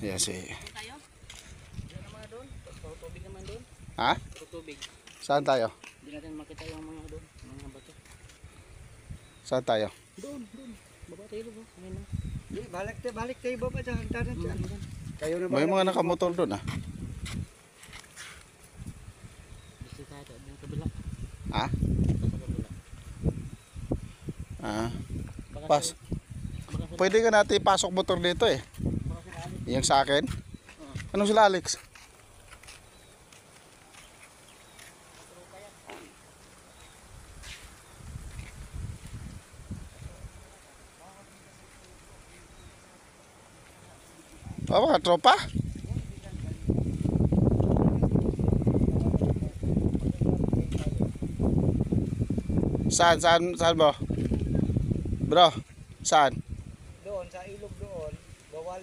Yan si... Tayo? Diyan naman doon. Tubig naman doon. Ha? Tubig. Saan tayo? Hindi natin makita yung mga doon. Mga bato. Saan tayo? Doon. Baba tayo doon. Ayun na. Balik tayo baba dyan. Hagdanan dyan. Kayo na ba? May mga nakamotor doon ah. Gusto tayo doon. Yung kabila. Ha? Sa kabila. Ah. Baka Pas. Pwede ka natin ipasok motor dito eh. Yung sa akin? Anong sila Alex? Oh, mga tropa? Saan bro? Bro, saan? Doon, sa ilog doon. Bawal